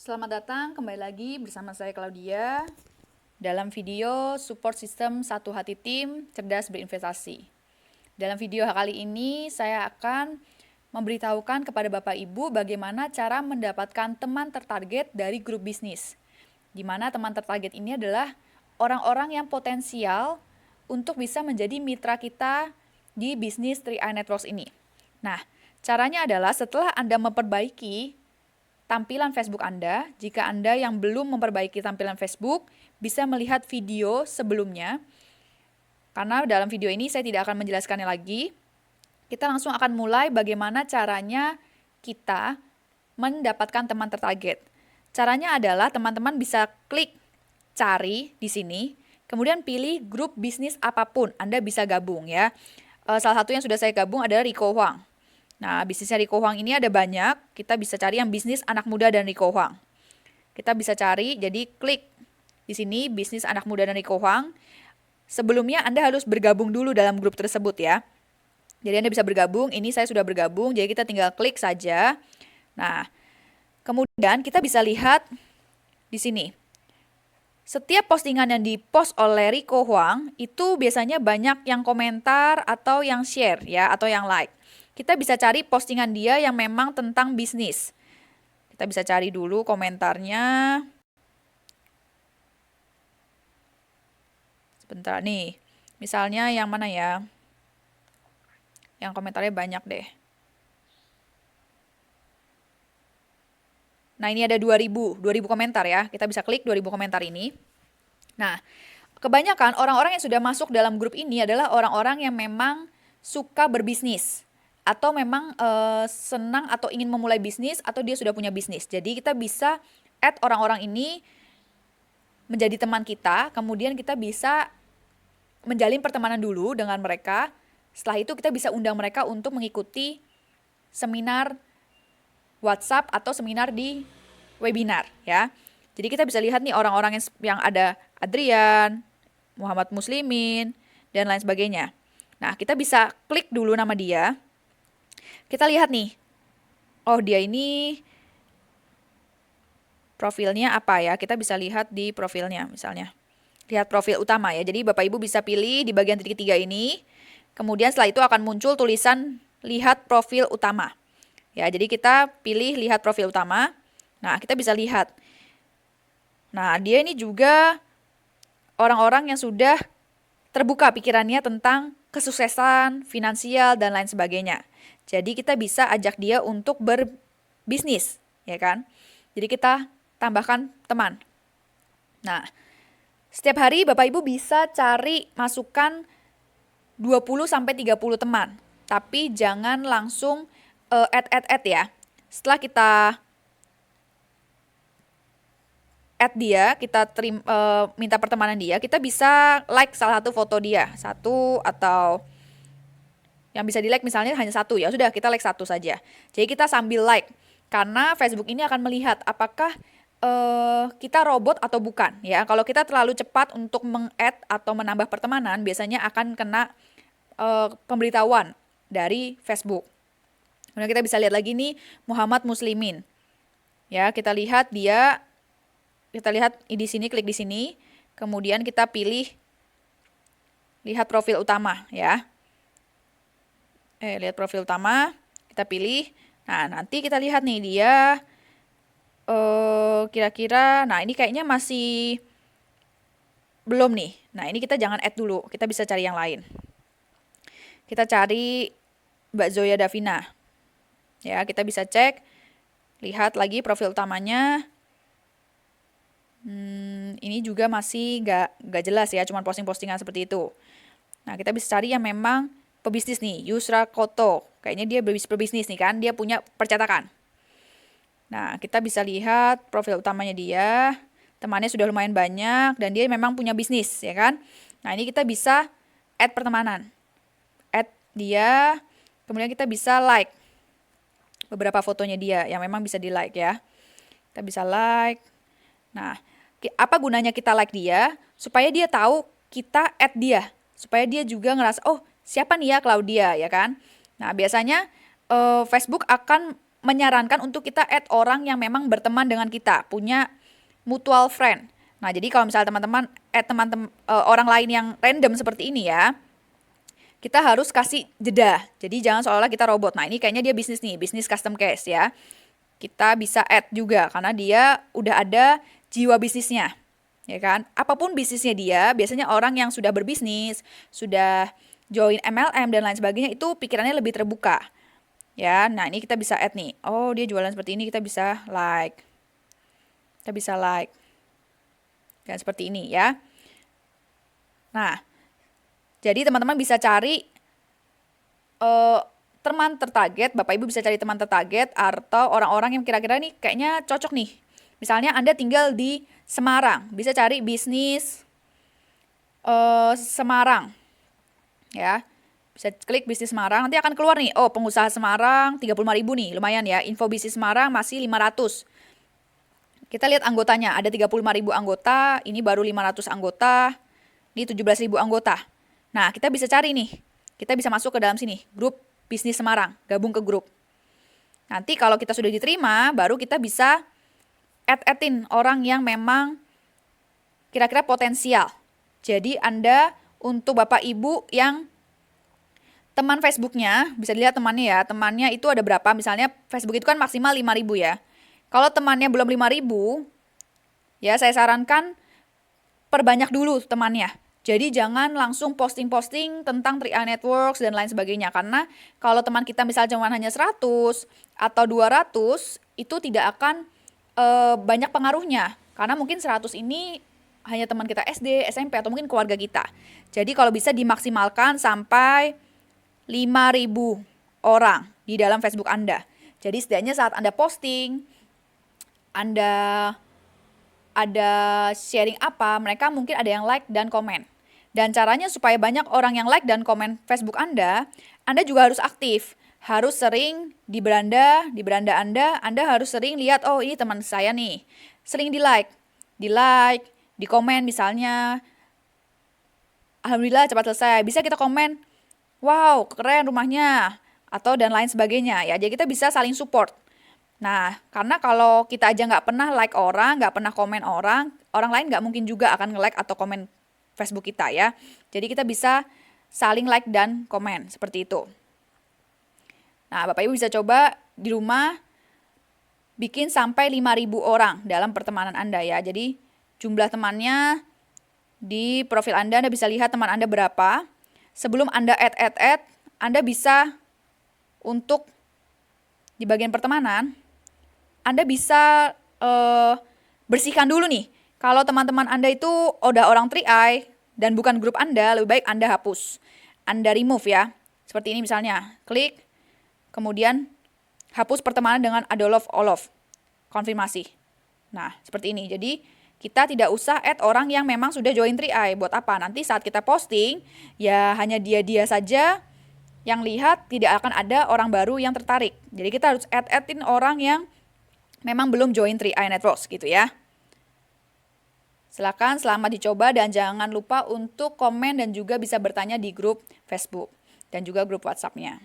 Selamat datang kembali lagi bersama saya Claudia dalam video support system satu hati tim cerdas berinvestasi. Dalam video kali ini saya akan memberitahukan kepada Bapak Ibu bagaimana cara mendapatkan teman tertarget dari grup bisnis. Di mana teman tertarget ini adalah orang-orang yang potensial untuk bisa menjadi mitra kita di bisnis 3i Networks ini. Nah, caranya adalah setelah Anda memperbaiki tampilan Facebook Anda, jika Anda yang belum memperbaiki tampilan Facebook, bisa melihat video sebelumnya. Karena dalam video ini saya tidak akan menjelaskannya lagi. Kita langsung akan mulai bagaimana caranya kita mendapatkan teman tertarget. Caranya adalah teman-teman bisa klik cari di sini, kemudian pilih grup bisnis apapun, Anda bisa gabung ya. Salah satu yang sudah saya gabung adalah Rico Huang. Nah, bisnisnya Rico Huang ini ada banyak. Kita bisa cari yang bisnis anak muda dan Rico Huang. Kita bisa cari, jadi klik di sini bisnis anak muda dan Rico Huang. Sebelumnya Anda harus bergabung dulu dalam grup tersebut ya. Jadi Anda bisa bergabung, ini saya sudah bergabung, jadi kita tinggal klik saja. Nah, kemudian kita bisa lihat di sini. Setiap postingan yang dipost oleh Rico Huang itu biasanya banyak yang komentar atau yang share ya, atau yang like. Kita bisa cari postingan dia yang memang tentang bisnis. Kita bisa cari dulu komentarnya. Sebentar nih. Misalnya yang mana ya? Yang komentarnya banyak deh. Nah, ini ada 2000 komentar ya. Kita bisa klik 2000 komentar ini. Nah, kebanyakan orang-orang yang sudah masuk dalam grup ini adalah orang-orang yang memang suka berbisnis. Atau memang senang atau ingin memulai bisnis, atau dia sudah punya bisnis. Jadi kita bisa add orang-orang ini menjadi teman kita, kemudian kita bisa menjalin pertemanan dulu dengan mereka. Setelah itu kita bisa undang mereka untuk mengikuti seminar WhatsApp atau seminar di webinar ya. Jadi kita bisa lihat nih orang-orang yang ada Adrian, Muhammad Muslimin, dan lain sebagainya. Nah, kita bisa klik dulu nama dia. Kita lihat nih, oh dia ini profilnya apa ya? Kita bisa lihat di profilnya misalnya. Lihat profil utama ya. Jadi Bapak Ibu bisa pilih di bagian titik 3 ini. Kemudian setelah itu akan muncul tulisan lihat profil utama. Ya, jadi kita pilih lihat profil utama. Nah, kita bisa lihat. Nah, dia ini juga orang-orang yang sudah terbuka pikirannya tentang kesuksesan, finansial, dan lain sebagainya. Jadi kita bisa ajak dia untuk berbisnis, ya kan? Jadi kita tambahkan teman. Nah, setiap hari Bapak Ibu bisa cari masukan 20-30 teman. Tapi jangan langsung add ya. Setelah kita add dia, kita minta pertemanan dia, kita bisa like salah satu foto dia. Satu atau yang bisa di like misalnya hanya satu ya, sudah kita like satu saja. Jadi kita sambil like, karena Facebook ini akan melihat apakah kita robot atau bukan ya. Kalau kita terlalu cepat untuk meng-add atau menambah pertemanan, biasanya akan kena pemberitahuan dari Facebook. Kemudian kita bisa lihat lagi nih Muhammad Muslimin. Ya, kita lihat di sini, klik di sini, kemudian kita pilih lihat profil utama ya. Lihat profil utama, kita pilih. Nah, nanti kita lihat nih dia kira-kira, nah ini kayaknya masih belum nih. Nah, ini kita jangan add dulu, kita bisa cari yang lain. Kita cari Mbak Zoya Davina. Ya, kita bisa cek, lihat lagi profil utamanya. Ini juga masih nggak jelas ya, cuma posting-postingan seperti itu. Nah, kita bisa cari yang memang pebisnis nih, Yusra Koto. Kayaknya dia berbisnis nih kan, dia punya percetakan. Nah, kita bisa lihat profil utamanya dia, temannya sudah lumayan banyak, dan dia memang punya bisnis, ya kan? Nah, ini kita bisa add pertemanan. Add dia, kemudian kita bisa like beberapa fotonya dia yang memang bisa di like ya. Kita bisa like. Nah, apa gunanya kita like dia? Supaya dia tahu kita add dia. Supaya dia juga ngerasa, oh siapa nih ya Claudia ya kan. Nah biasanya Facebook akan menyarankan untuk kita add orang yang memang berteman dengan kita, punya mutual friend. Nah, jadi kalau misalnya teman-teman add orang lain yang random seperti ini ya, kita harus kasih jeda. Jadi jangan seolah-olah kita robot. Nah, ini kayaknya dia bisnis nih, bisnis custom case ya. Kita bisa add juga karena dia udah ada jiwa bisnisnya. Ya kan? Apapun bisnisnya dia, biasanya orang yang sudah berbisnis, sudah join MLM dan lain sebagainya itu pikirannya lebih terbuka. Ya, nah ini kita bisa add nih. Oh, dia jualan seperti ini, kita bisa like. Kita bisa like. Dan seperti ini ya. Nah, jadi teman-teman bisa cari teman tertarget, Bapak Ibu bisa cari teman tertarget atau orang-orang yang kira-kira nih kayaknya cocok nih. Misalnya Anda tinggal di Semarang, bisa cari bisnis Semarang. Ya. Bisa klik bisnis Semarang, nanti akan keluar nih, oh pengusaha Semarang 35.000 nih, lumayan ya. Info bisnis Semarang masih 500. Kita lihat anggotanya, ada 35.000 anggota, ini baru 500 anggota, ini 17.000 anggota. Nah, kita bisa cari nih, kita bisa masuk ke dalam sini, grup bisnis Semarang, gabung ke grup. Nanti kalau kita sudah diterima, baru kita bisa add-in orang yang memang kira-kira potensial. Jadi Anda untuk Bapak Ibu yang teman Facebooknya, bisa dilihat temannya ya, temannya itu ada berapa, misalnya Facebook itu kan maksimal 5.000 ya. Kalau temannya belum 5.000, ya saya sarankan perbanyak dulu temannya. Jadi jangan langsung posting-posting tentang 3i Networks dan lain sebagainya. Karena kalau teman kita misalnya cuma hanya 100 atau 200, itu tidak akan banyak pengaruhnya. Karena mungkin 100 ini hanya teman kita SD, SMP, atau mungkin keluarga kita. Jadi kalau bisa dimaksimalkan sampai 5.000 orang di dalam Facebook Anda. Jadi setidaknya saat Anda posting, Anda ada sharing apa, mereka mungkin ada yang like dan komen. Dan caranya supaya banyak orang yang like dan komen Facebook Anda juga harus aktif. Harus sering di beranda Anda harus sering lihat, oh ini teman saya nih. Sering di like, di komen misalnya, alhamdulillah cepat selesai. Bisa kita komen, wow, keren rumahnya, atau dan lain sebagainya ya. Jadi kita bisa saling support. Nah, karena kalau kita aja nggak pernah like orang, nggak pernah komen orang lain nggak mungkin juga akan nge-like atau komen Facebook kita ya. Jadi kita bisa saling like dan komen, seperti itu. Nah, Bapak Ibu bisa coba di rumah bikin sampai 5.000 orang dalam pertemanan Anda ya. Jadi jumlah temannya di profil Anda bisa lihat teman Anda berapa. Sebelum Anda add, Anda bisa untuk di bagian pertemanan, Anda bisa bersihkan dulu nih. Kalau teman-teman Anda itu udah orang 3i dan bukan grup Anda, lebih baik Anda hapus. Anda remove ya. Seperti ini misalnya, klik, kemudian hapus pertemanan dengan all of, konfirmasi. Nah, seperti ini. Jadi, kita tidak usah add orang yang memang sudah join 3i. Buat apa? Nanti saat kita posting, ya hanya dia saja yang lihat, tidak akan ada orang baru yang tertarik. Jadi kita harus add-in orang yang memang belum join 3i Networks gitu ya. Silakan selamat dicoba dan jangan lupa untuk komen dan juga bisa bertanya di grup Facebook dan juga grup WhatsApp-nya.